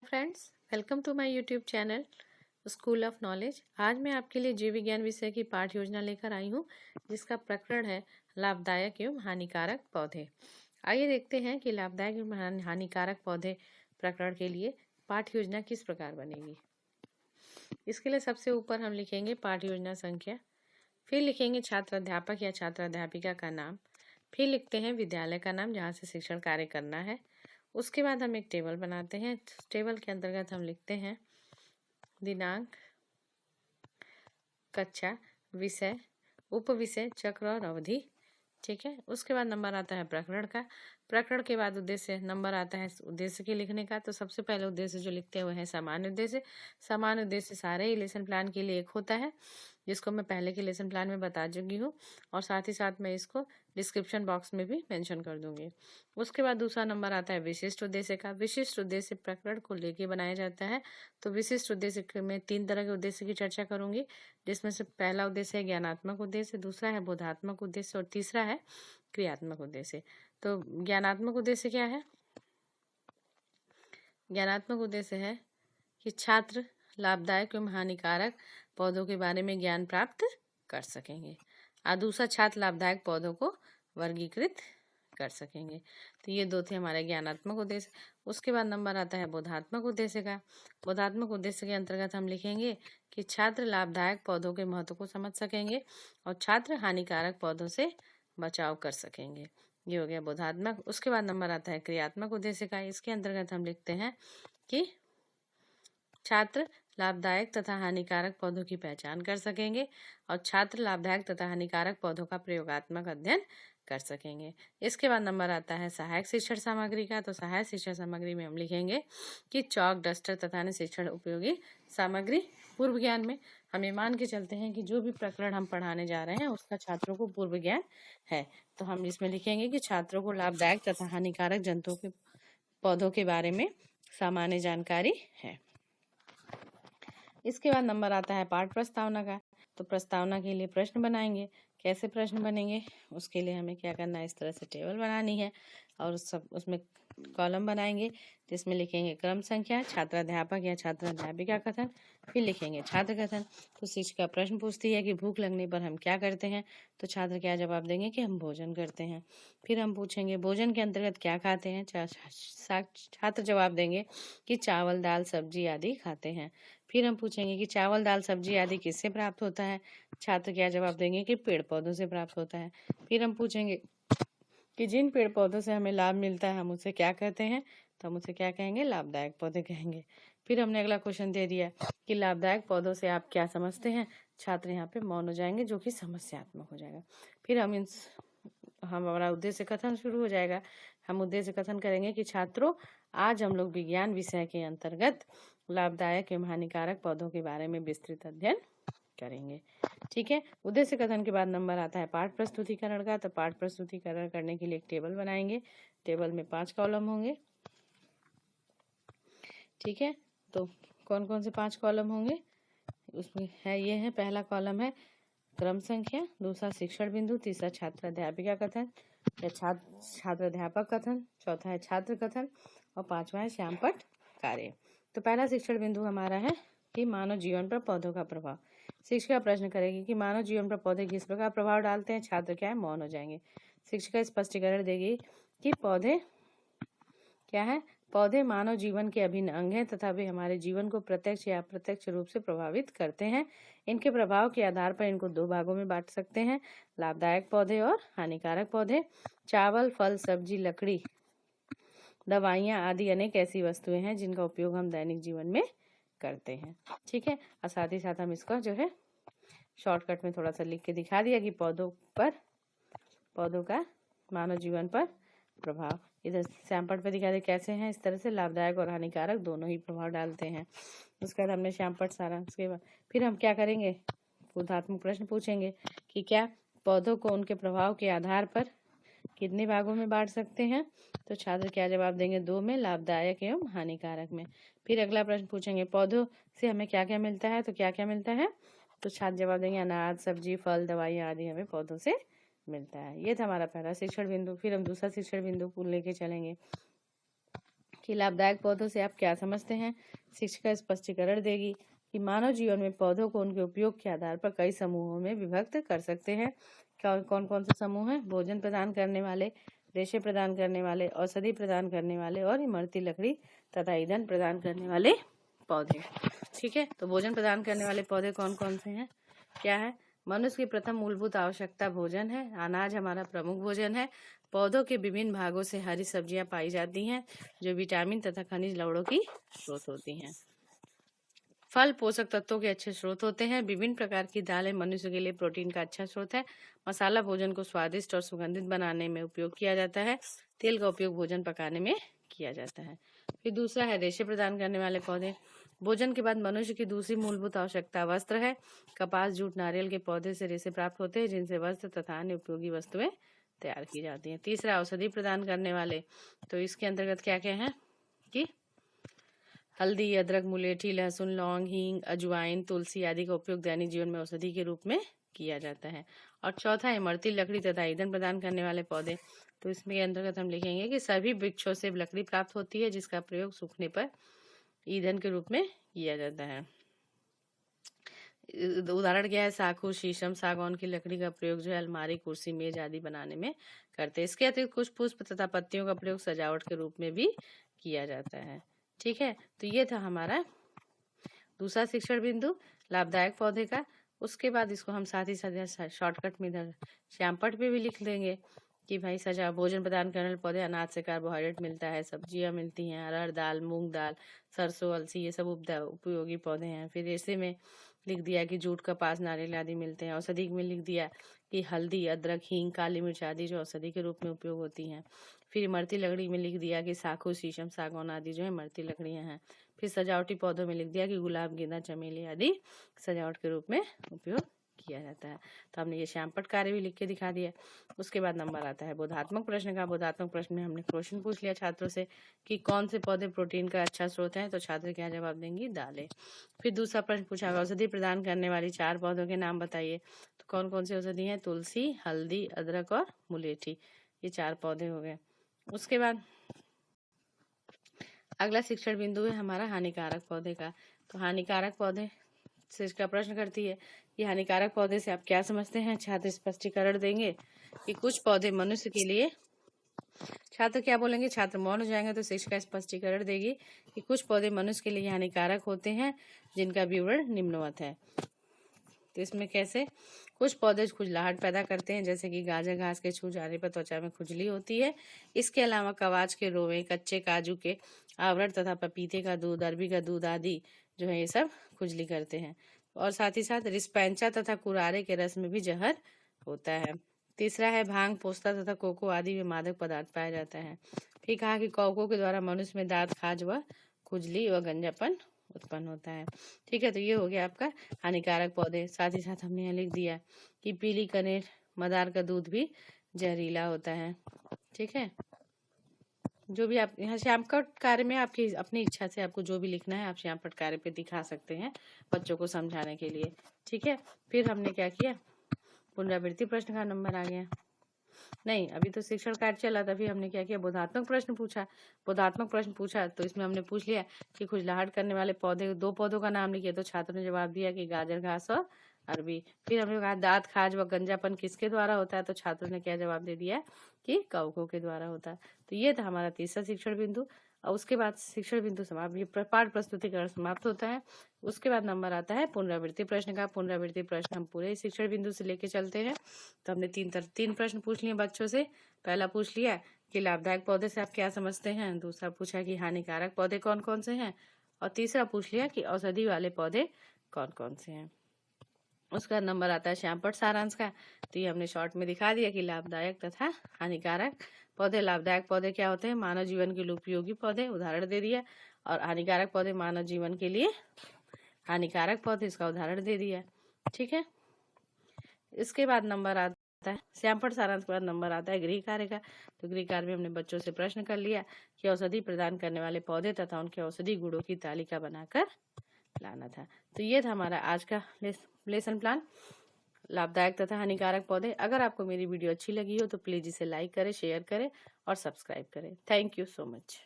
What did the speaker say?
Friends, welcome to my YouTube channel school of knowledge. आज मैं आपके लिए जीव विज्ञान विषय की पाठ योजना लेकर आई हूँ, जिसका प्रकरण है लाभदायक एवं हानिकारक पौधे। आइए देखते हैं कि लाभदायक एवं हानिकारक पौधे प्रकरण के लिए पाठ योजना किस प्रकार बनेगी। इसके लिए सबसे ऊपर हम लिखेंगे पाठ योजना संख्या, फिर लिखेंगे छात्र अध्यापक या छात्र अध्यापिका का नाम, फिर लिखते हैं विद्यालय का नाम जहाँ से शिक्षण कार्य करना है। उसके बाद हम एक टेबल बनाते हैं। टेबल के अंतर्गत हम लिखते हैं दिनांक, कक्षा, विषय, उपविषय, चक्र और अवधि। ठीक है। उसके बाद नंबर आता है प्रकरण का। प्रकरण के बाद उद्देश्य नंबर आता है उद्देश्य के लिखने का। तो सबसे पहले उद्देश्य जो लिखते हैं वो है सामान्य उद्देश्य। सामान्य उद्देश्य सारे ही लेसन प्लान के लिए एक होता है, जिसको मैं पहले के लेसन प्लान में बता चुकी हूँ, और साथ ही साथ मैं इसको डिस्क्रिप्शन बॉक्स में भी मेंशन कर दूंगी। उसके बाद दूसरा नंबर आता है विशिष्ट उद्देश्य का। विशिष्ट उद्देश्य प्रकरण को लेके बनाया जाता है। तो विशिष्ट उद्देश्य में 3 तरह के उद्देश्य की चर्चा करूंगी, जिसमें से पहला उद्देश्य है ज्ञानात्मक उद्देश्य, दूसरा है बोधात्मक उद्देश्य और तीसरा है क्रियात्मक उद्देश्य। तो ज्ञानात्मक उद्देश्य क्या है? ज्ञानात्मक उद्देश्य है कि छात्र लाभदायक एवं हानिकारक पौधों के बारे में ज्ञान प्राप्त कर सकेंगे, और दूसरा छात्र लाभदायक पौधों को वर्गीकृत कर सकेंगे। तो ये दो थे हमारे ज्ञानात्मक उद्देश्य। उसके बाद नंबर आता है बोधात्मक उद्देश्य का। बोधात्मक उद्देश्य के अंतर्गत हम लिखेंगे कि छात्र लाभदायक पौधों के महत्व को समझ सकेंगे और छात्र हानिकारक पौधों से बचाव कर सकेंगे। ये हो गया बोधात्मक। उसके बाद नंबर आता है क्रियात्मक उद्देश्य का। इसके अंतर्गत हम लिखते हैं कि छात्र लाभदायक तथा हानिकारक पौधों की पहचान कर सकेंगे और छात्र लाभदायक तथा हानिकारक पौधों का प्रयोगात्मक अध्ययन कर सकेंगे। इसके बाद नंबर आता है सहायक शिक्षण सामग्री का। तो सहायक शिक्षण सामग्री में हम लिखेंगे कि चौक, डस्टर तथा अन्य शिक्षण उपयोगी सामग्री। पूर्व ज्ञान में हम ये मान के चलते हैं कि जो भी प्रकरण हम पढ़ाने जा रहे हैं उसका छात्रों को पूर्व ज्ञान है। तो हम इसमें लिखेंगे कि छात्रों को लाभदायक तथा हानिकारक जंतुओं के पौधों के बारे में सामान्य जानकारी है। इसके बाद नंबर आता है पाठ प्रस्तावना का। तो प्रस्तावना के लिए प्रश्न बनाएंगे। कैसे प्रश्न बनेंगे? उसके लिए हमें क्या करना है, इस तरह से टेबल बनानी है और उसमें कॉलम बनाएंगे, जिसमें लिखेंगे क्रम संख्या, छात्र अध्यापक या छात्र अध्यापिका कथन, फिर लिखेंगे छात्र कथन। तो शिक्षिका प्रश्न पूछती है कि भूख लगने पर हम क्या करते हैं? तो छात्र क्या जवाब देंगे कि हम भोजन करते हैं। फिर हम पूछेंगे भोजन के अंतर्गत क्या खाते हैं? छात्र जवाब देंगे कि चावल, दाल, सब्जी आदि खाते हैं। फिर हम पूछेंगे कि चावल, दाल, सब्जी आदि किससे प्राप्त होता है? छात्र क्या जवाब देंगे कि पेड़ पौधों से प्राप्त होता है। फिर हम पूछेंगे कि जिन पेड़ पौधों से हमें लाभ मिलता है हम उसे क्या कहते हैं? तो हम उसे क्या कहेंगे? लाभदायक पौधे कहेंगे। फिर हमने अगला क्वेश्चन दे दिया कि लाभदायक पौधों से आप क्या समझते हैं? छात्र यहाँ पे मौन हो जाएंगे, जो कि समस्यात्मक हो जाएगा। फिर हमारा उद्देश्य कथन शुरू हो जाएगा। हम उद्देश्य कथन करेंगे कि छात्रों, आज हम लोग विज्ञान विषय के अंतर्गत लाभदायक एवं हानिकारक पौधों के बारे में विस्तृत अध्ययन करेंगे। ठीक है। उद्देश्य कथन के बाद नंबर आता है पाठ प्रस्तुतिकरण का। तो पाठ प्रस्तुतिकरण करने के लिए एक टेबल बनाएंगे। टेबल में 5 कॉलम होंगे। ठीक है। तो कौन कौन से 5 कॉलम होंगे उसमें है, ये है, पहला कॉलम है क्रम संख्या, दूसरा शिक्षण बिंदु, तीसरा छात्र अध्यापिका कथन या छात्र अध्यापक कथन, चौथा है छात्र कथन और 5वां है श्यामपट्ट कार्य। तो पहला शिक्षण बिंदु हमारा है कि मानव जीवन पर पौधों का प्रभाव। शिक्षिका प्रश्न करेगी कि मानव जीवन पर पौधे किस प्रकार प्रभाव डालते हैं? छात्र क्या है? मौन हो जाएंगे। शिक्षिका स्पष्टीकरण देगी कि पौधे क्या है? पौधे मानव जीवन के अभिन्न अंग हैं तथा वे हमारे जीवन को प्रत्यक्ष या अप्रत्यक्ष रूप से प्रभावित करते हैं। इनके प्रभाव के आधार पर इनको 2 भागों में बांट सकते हैं, लाभदायक पौधे और हानिकारक पौधे। चावल, फल, सब्जी, लकड़ी, दवाइयाँ आदि अनेक ऐसी वस्तुएं हैं जिनका उपयोग हम दैनिक जीवन में करते हैं। ठीक है। और साथ ही साथ हम इसका जो है शॉर्टकट में थोड़ा सा लिख के दिखा दिया कि पौधों का मानव जीवन पर प्रभाव। इधर श्यामपट्ट पे दिखा दे कैसे हैं, इस तरह से लाभदायक और हानिकारक दोनों ही प्रभाव डालते हैं। उसके बाद हमने श्यामपट्ट सारा। उसके बाद फिर हम क्या करेंगे? बोधात्मक प्रश्न पूछेंगे कि क्या पौधों को उनके प्रभाव के आधार पर कितने भागों में बांट सकते हैं? तो छात्र क्या जवाब देंगे? 2 में, लाभदायक एवं हानिकारक में। फिर अगला प्रश्न पूछेंगे पौधों से हमें क्या क्या मिलता है? तो क्या क्या मिलता है? तो छात्र जवाब देंगे अनाज, सब्जी, फल, दवाइयाँ आदि हमें पौधों से मिलता है। ये था हमारा पहला शिक्षण बिंदु। फिर हम दूसरा शिक्षण बिंदु को लेके चलेंगे कि लाभदायक पौधों से आप क्या समझते हैं। शिक्षिका स्पष्टीकरण देगी कि मानव जीवन में पौधों को उनके उपयोग के आधार पर कई समूहों में विभक्त कर सकते हैं। कौन कौन से समूह हैं? भोजन प्रदान करने वाले, रेशे प्रदान करने वाले, औषधि प्रदान करने वाले और इमरती लकड़ी तथा ईंधन प्रदान करने वाले पौधे। ठीक है, तो भोजन प्रदान करने वाले पौधे कौन कौन से हैं? क्या है? मनुष्य की प्रथम मूलभूत आवश्यकता भोजन है। अनाज हमारा प्रमुख भोजन है। पौधों के विभिन्न भागों से हरी सब्जियां पाई जाती हैं जो विटामिन तथा खनिज लवणों की स्रोत होती हैं। फल पोषक तत्वों के अच्छे स्रोत होते हैं। विभिन्न प्रकार की दालें मनुष्य के लिए प्रोटीन का अच्छा स्रोत है। मसाला भोजन को स्वादिष्ट और सुगंधित बनाने में उपयोग किया जाता है। तेल का उपयोग भोजन पकाने में किया जाता है। फिर दूसरा है रेशे प्रदान करने वाले पौधे। भोजन के बाद मनुष्य की दूसरी मूलभूत आवश्यकता वस्त्र है। कपास, जूट, नारियल के पौधे से रेशे प्राप्त होते हैं जिनसे वस्त्र तथा अन्य उपयोगी वस्तुएं तैयार की जाती हैं। तीसरा औषधि प्रदान करने वाले, तो इसके अंतर्गत क्या क्या है कि हल्दी, अदरक, मुलेठी, लहसुन, लौंग, हींग, अजवाइन, तुलसी आदि का उपयोग दैनिक जीवन में औषधि के रूप में किया जाता है। और चौथा इमरती लकड़ी तथा ईंधन प्रदान करने वाले पौधे, तो इसमें अंतर्गत हम लिखेंगे कि सभी वृक्षों से लकड़ी प्राप्त होती है जिसका प्रयोग सूखने पर ईंधन के रूप में किया जाता है। उदाहरण क्या है? साखू, शीशम, सागौन की लकड़ी का प्रयोग जो है अलमारी, कुर्सी, मेज आदि बनाने में करते हैं। इसके अतिरिक्त कुछ पुष्प तथा पत्तियों का प्रयोग सजावट के रूप में भी किया जाता है। ठीक है, तो ये था हमारा दूसरा शिक्षण बिंदु लाभदायक पौधे का। उसके बाद इसको हम साथ ही साथ शॉर्टकट में इधर श्यामपट पे भी लिख देंगे कि भाई सजा भोजन प्रदान करने वाले पौधे, अनाज से कार्बोहाइड्रेट मिलता है, सब्जियां मिलती हैं, अरहर दाल, मूंग दाल, सरसों, अलसी, ये सब उपयोगी पौधे हैं। फिर ऐसे में लिख दिया कि जूट, कपास, नारियल आदि मिलते हैं। औषधि में लिख दिया कि हल्दी, अदरक, हींग, काली मिर्च आदि जो औषधि के रूप में उपयोग होती हैं। फिर इमरती लकड़ी में लिख दिया कि साखू, शीशम, सागौन आदि जो है इमरती लकड़ियां हैं। फिर सजावटी पौधों में लिख दिया कि गुलाब, गेंदा, चमेली आदि सजावट के रूप में उपयोग किया जाता है। तो हमने ये श्यामपट कार्य भी लिख के दिखा दिया। उसके बाद नंबर आता है बोधात्मक प्रश्न का। बोधात्मक प्रश्न में हमने क्वेश्चन पूछ लिया छात्रों से कि कौन से पौधे प्रोटीन का अच्छा स्रोत है, तो छात्र क्या जवाब देंगी? दालें। फिर दूसरा प्रश्न पूछा औषधि प्रदान करने वाली 4 पौधों के नाम बताइए, तो कौन कौन से औषधि हैं? तुलसी, हल्दी, अदरक और मुलेठी, ये 4 पौधे हो गए। उसके बाद अगला शिक्षण बिंदु है हमारा हानिकारक पौधे का। तो हानिकारक पौधे से इसका प्रश्न करती है कि हानिकारक पौधे से आप क्या समझते हैं। छात्र स्पष्टीकरण देंगे कि कुछ पौधे मनुष्य के लिए, छात्र क्या बोलेंगे? छात्र मौन हो जाएंगे तो शिक्षिका स्पष्टीकरण देगी कि कुछ पौधे मनुष्य के लिए हानिकारक होते हैं जिनका विवरण निम्नवत है। तो इसमें कैसे? कुछ पौधे खुजलाहट पैदा करते हैं जैसे कि गाजर घास के छू जाने पर त्वचा में खुजली होती है। इसके अलावा कवाच के रोवे, कच्चे काजू के आवरण तथा पपीते का दूध, अरबी का दूध आदि जो है ये सब खुजली करते हैं। और साथ ही साथ रिस्पैंचा तथा कुरारे के रस में भी जहर होता है। तीसरा है भांग, पोस्ता तथा कोको आदि में मादक पदार्थ पाया जाता है। फिर कहा कि कौकों के द्वारा मनुष्य में दांत, खाज व खुजली व गंजापन उत्पन्न होता है। ठीक है, तो ये हो गया आपका हानिकारक पौधे। साथ ही साथ हमने यहाँ लिख दिया कि पीली कनेर, मदार का दूध भी जहरीला होता है। ठीक है, जो भी आप यहाँ श्यामपट कार्य में आपकी अपनी इच्छा से आपको जो भी लिखना है आप श्यामपट कार्य पे दिखा सकते हैं बच्चों को समझाने के लिए। ठीक है, फिर हमने क्या किया? पुनरावृत्ति प्रश्न का नंबर आ गया। नहीं, अभी तो शिक्षण कार्य चला था। फिर हमने क्या किया? बोधात्मक प्रश्न पूछा। बोधात्मक प्रश्न पूछा तो इसमें हमने पूछ लिया कि खुजलाहट करने वाले पौधे, 2 पौधों का नाम लिखिए। तो छात्र ने जवाब दिया कि गाजर घास और अरबी। फिर हमने कहा दांत, खाज व गंजापन किसके द्वारा होता है, तो छात्रों ने क्या जवाब दे दिया कि कवकों के द्वारा होता है। तो ये था हमारा तीसरा शिक्षण बिंदु। और उसके बाद शिक्षण बिंदु समाप्त, ये पाठ प्रस्तुतिकरण समाप्त होता है। उसके बाद नंबर आता है पुनरावृत्ति प्रश्न का। पुनरावृत्ति प्रश्न हम पूरे शिक्षण बिंदु से लेके चलते हैं। तो हमने 3 प्रश्न पूछ लिए बच्चों से। पहला पूछ लिया कि लाभदायक पौधे से आप क्या समझते हैं। दूसरा पूछा कि हानिकारक पौधे कौन कौन से हैं। और तीसरा पूछ लिया कि औषधि वाले पौधे कौन कौन से हैं। उसका नंबर आता है श्यामपट सारांश का। तो ये हमने शॉर्ट में दिखा दिया कि लाभदायक तथा हानिकारक पौधे। लाभदायक पौधे क्या होते हैं? मानव जीवन के लिए उपयोगी पौधे, उदाहरण दे दिया। और हानिकारक पौधे मानव जीवन के लिए हानिकारक पौधे, इसका उदाहरण दे दिया। ठीक है, इसके बाद नंबर आता है श्यामपट सारांश के बाद नंबर आता है गृह कार्य का। तो गृह कार्य में हमने बच्चों से प्रश्न कर लिया कि औषधि प्रदान करने वाले पौधे तथा उनके औषधि गुणों की तालिका बनाकर लाना था। तो ये था हमारा आज का लेसन प्लान, लाभदायक तथा हानिकारक पौधे। अगर आपको मेरी वीडियो अच्छी लगी हो तो प्लीज इसे लाइक करें, शेयर करें और सब्सक्राइब करें। Thank you so much.